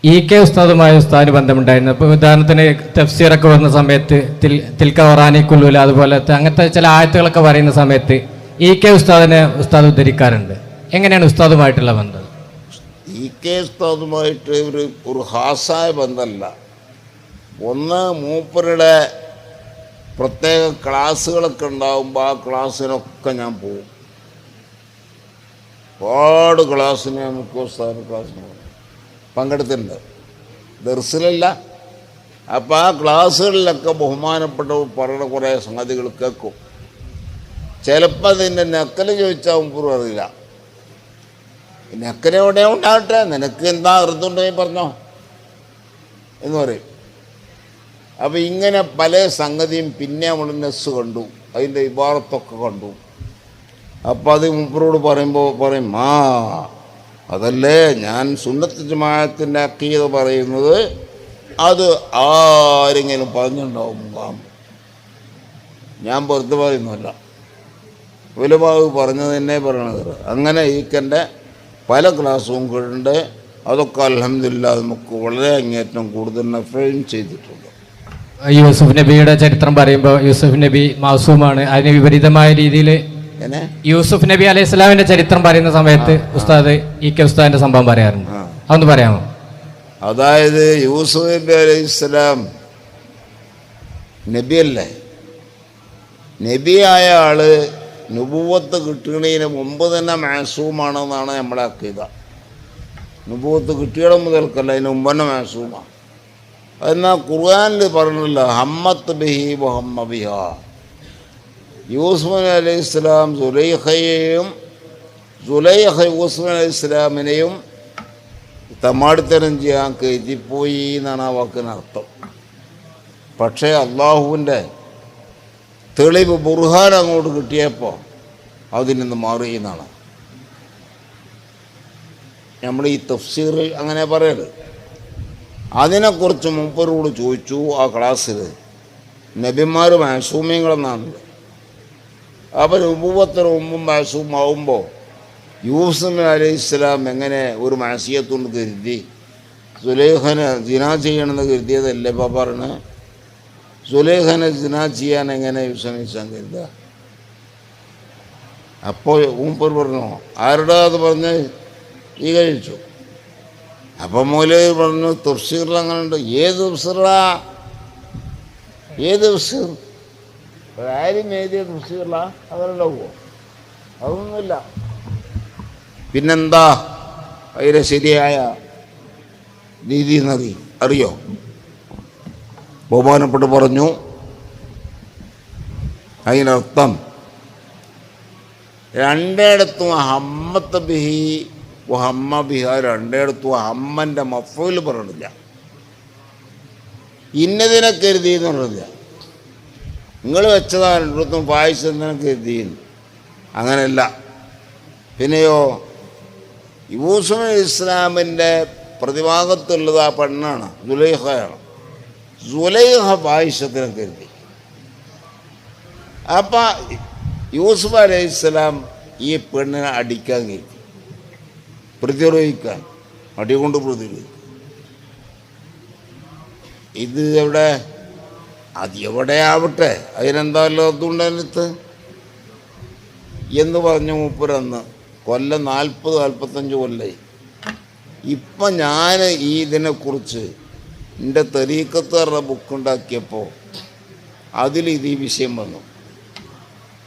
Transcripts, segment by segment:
ഉസ്താദുമായ ഉസ്താദിന് ബന്ധമുണ്ടായിരുന്നു. ഇപ്പോൾ ഉദാഹരണത്തിന് തഫ്സീറൊക്കെ വരുന്ന സമയത്ത് തിൽക്ക വറാനിക്കുള്ളൂല അതുപോലത്തെ അങ്ങനത്തെ ചില ആയത്തുകളൊക്കെ പറയുന്ന സമയത്ത് ഉസ്താദിനെ ഉസ്താദ് ഉദ്ധരിക്കാറുണ്ട്. എങ്ങനെയാണ് ഉസ്താദുമായിട്ടുള്ള ബന്ധം? ഉസ്താദുമായിട്ട് ഒരു ഹാസായ ബന്ധമല്ല. ഒന്ന്, മൂപ്പരുടെ പ്രത്യേക ക്ലാസ്സുകളൊക്കെ ഉണ്ടാകുമ്പോൾ ആ ക്ലാസ്സിനൊക്കെ ഞാൻ പോകും. ഒരുപാട് ക്ലാസ്സിന് ഉസ്താദിന് ക്ലാസ്സിന് പങ്കെടുത്തിട്ടുണ്ട്. ദർസിലല്ല. അപ്പോൾ ആ ക്ലാസ്സുകളിലൊക്കെ ബഹുമാനപ്പെട്ട പറയുന്ന കുറേ സംഗതികൾ കേൾക്കും. ചിലപ്പോൾ അതിൻ്റെ നക്കൽ ചോദിച്ചാൽ മുമ്പ് അറിയില്ല. നക്കൽ എവിടെ ഉണ്ടാകട്ടെ, നിനക്ക് എന്താ അർത്ഥമുണ്ടെങ്കിൽ പറഞ്ഞോ എന്ന് പറയും. അപ്പോൾ ഇങ്ങനെ പല സംഗതിയും പിന്നെ നമ്മൾ നെസ് കണ്ടു, അതിൻ്റെ ഇബാറത്തൊക്കെ കണ്ടു. അപ്പോൾ അത് മുമ്പരോട് പറയും, അതല്ലേ ഞാൻ സുന്നത്ത് ജമാഅത്തിൻ്റെ അഖീദ പറയുന്നത്, അത് ആരെങ്കിലും പറഞ്ഞിട്ടുണ്ടാവും. ഞാൻ വെറുതെ പറയുന്നല്ല, ഉലമാവ് പറഞ്ഞത് തന്നെ പറയണത്. അങ്ങനെ ഈക്കൻ്റെ പല ക്ലാസ്സും ഉണ്ട്. അതൊക്കെ അൽഹംദുലില്ലാഹ് നമുക്ക് വളരെ അങ്ങേറ്റം കൂടുതൽ നഫ്യം ചെയ്തിട്ടുണ്ട്. യൂസുഫ് നബിയുടെ ചരിത്രം പറയുമ്പോൾ യൂസുഫ് നബി മാസൂമാണ്. അതിന് വിപരീതമായ രീതിയിൽ യൂസുഫ് നബി അലൈഹി സ്വലാമിന്റെ ചരിത്രം പറയുന്ന സമയത്ത് ഉസ്താദ് ഉസ്താദിന്റെ സംഭവം പറയാറുണ്ട്. അതൊന്ന് പറയാമോ? അതായത് യൂസുഫ് നബി അലൈഹി സ്വലാം നബിയല്ലേ, നബിയായ ആള് നുബുവത്ത് കിട്ടുന്നതിന് മുമ്പ് തന്നെ മാസൂമാണെന്നാണ് നമ്മളെ അക്കീദ. നുബുവത്ത് കിട്ടിയത് മുതൽക്കല്ല, അതിന് മുമ്പ് തന്നെ മാസൂമാണ്. എന്നാൽ ഖുർആനിൽ പറഞ്ഞില്ല ഹമ്മത്ത് ബിഹി വഹമ്മ ബിഹാ. യൂസുഫ് അലൈഹി ഇസ്ലാം സുലൈഖയെയും യൂസുഫ് അലൈഹി ഇസ്ലാമിനെയും തമാടിത്തരം ചെയ്യാൻ കയറ്റിപ്പോയി എന്നാണ് ആ വാക്കിനർത്ഥം. പക്ഷേ അള്ളാഹുവിൻ്റെ തെളിവ് ബുർഹാൻ അങ്ങോട്ട് കിട്ടിയപ്പോൾ അതിൽ നിന്ന് മാറി എന്നാണ് നമ്മൾ ഈ തഫ്സീറിൽ അങ്ങനെ പറയരുത്. അതിനെക്കുറിച്ച് മൂപ്പരോട് ചോദിച്ചു ആ ക്ലാസ്സിൽ. നബിമാർ മാസൂമ്യങ്ങളെന്നാണല്ലോ. അപ്പോൾ നുബുവത്തിന് മുമ്പും മാസൂമാവുമ്പോൾ യൂസുഫ് അലൈഹി ഇസ്ലാം എങ്ങനെ ഒരു മാസിയത്തുകൊണ്ട് കരുതി? സുലൈഖനെ ജിനാ ചെയ്യണമെന്ന് കരുതിയതല്ലേ ഇപ്പോൾ പറഞ്ഞത്? സുലൈഖനെ ജിനാ ചെയ്യാൻ എങ്ങനെ യൂസഫ് കരുതുക? അപ്പോൾ മൂപ്പർ പറഞ്ഞു, ആരുടെ അത് പറഞ്ഞ് ഈ കഴിച്ചു. അപ്പം മൗലവി പറഞ്ഞു, തഫ്സീറിൽ അങ്ങനെ ഉണ്ട്. ഏത് തഫ്സീറാ? ഏത് തഫ്സീർ? ആരും എഴുതിയ തഫ്സീറില്ല അങ്ങനെയുണ്ടാവുമോ? അതൊന്നുമില്ല. പിന്നെന്താ അതിൻ്റെ ശരിയായ രീതി അറിയോ? ബഹുമാനപ്പെട്ട് പറഞ്ഞു, അതിനർത്ഥം രണ്ടിടത്തും ഹമ്മത്ത് ബിഹി ഹമ്മ ബിഹ, രണ്ടിടത്തും ഹമ്മൻ്റെ മഫൂൽ പറഞ്ഞില്ല, ഇന്നതിനെ കരുതി എന്ന് പറഞ്ഞില്ല. നിങ്ങൾ വെച്ചതാ രണ്ടിടത്തും പായസത്തിനെ കരുതി, അങ്ങനെയല്ല. പിന്നെയോ യൂസുഫ് അലൈഹി ഇസ്ലാമിൻ്റെ പ്രതിഭാഗത്തുള്ളത് ആ പെണ്ണാണ്, സുലൈഖയാണ്. സുലൈഖ പായസത്തിനെ കരുതി. അപ്പം യൂസുഫ് അലൈഹി ഇസ്ലാം ഈ പെണ്ണിനെ അടിക്കാൻ കരുതി, പ്രതിരോധിക്കാൻ, അടികൊണ്ട് പ്രതിരോധിക്കും. ഇത് എവിടെ? അത് എവിടെ ആവട്ടെ, അതിനെന്തായാലും അതുകൊണ്ടടുത്ത് എന്ന് പറഞ്ഞു മൂപ്പരന്ന്. കൊല്ലം 40-45 കൊല്ലായി. ഇപ്പം ഞാൻ ഈ ഇതിനെക്കുറിച്ച് എൻ്റെ തരീക്കത്ത് പറഞ്ഞ ബുക്കുണ്ടാക്കിയപ്പോൾ അതിൽ ഇത് ഈ വിഷയം വന്നു.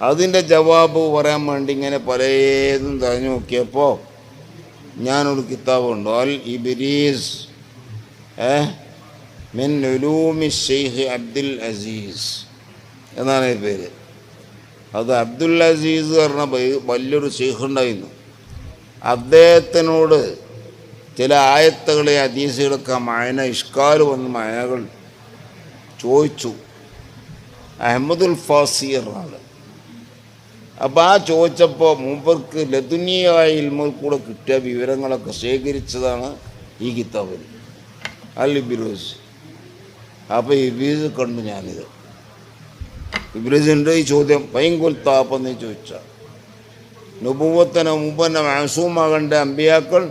അതിൻ്റെ ജവാബ് പറയാൻ വേണ്ടി ഇങ്ങനെ പലതും തഴഞ്ഞു നോക്കിയപ്പോൾ ഞാനൊരു കിതാബുണ്ട്, അൽ ഇബ്രീസ് മിൻ ഉലൂമി ഷെയ്ഖ് അബ്ദുൽ അസീസ് എന്നാണ് ഈ പേര്. അത് അബ്ദുൽ അസീസ് പറഞ്ഞ വലിയൊരു ഷെയ്ഖ് ഉണ്ടായിരുന്നു. അദ്ദേഹത്തിനോട് ചില ആയത്തുകളെ ഹദീസുകളൊക്കെ മഅന ഇഷ്കാൽ വന്ന മഅനകൾ ചോദിച്ചു. അഹമ്മദുൽ ഫാസി എന്നാണ്. അപ്പോൾ ആ ചോദിച്ചപ്പോൾ മൂപ്പർക്ക് ലദുനിയായ ഇൽമിൽ കൂടെ കിട്ടിയ വിവരങ്ങളൊക്കെ ശേഖരിച്ചതാണ് ഈ കിതാബിൽ അൽ ഇബ്രീസ്. അപ്പോൾ ഇബ്രീസ് കണ്ടു ഞാനിത്. ഇബ്രീസിൻ്റെ ഈ ചോദ്യം പൈങ്കൊൽത്താപ്പെന്ന് ചോദിച്ചാൽ നുബുവത്തിന് മുമ്പ് തന്നെ മാസൂമാകേണ്ട അമ്പിയാക്കൾ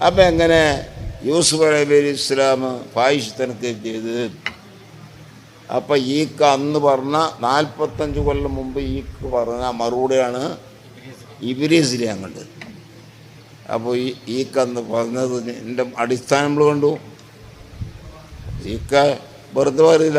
അപ്പം എങ്ങനെ യൂസുഫ് നബി ഇസ്ലാം ഫാഹിഷത്തനൊക്കെ ചെയ്ത്. അപ്പം ഈക്ക് അന്ന് പറഞ്ഞ 45 കൊല്ലം മുമ്പ് ഈക്ക് പറഞ്ഞ മറുപടിയാണ് ഇബ്ലീസിനെ അങ്ങോട്ട്. അപ്പോൾ ഈക്ക് അന്ന് പറഞ്ഞത് എൻ്റെ അടിസ്ഥാനം നമ്മൾ കണ്ടു. ഈക്ക വെറുതെ പറയില്ല.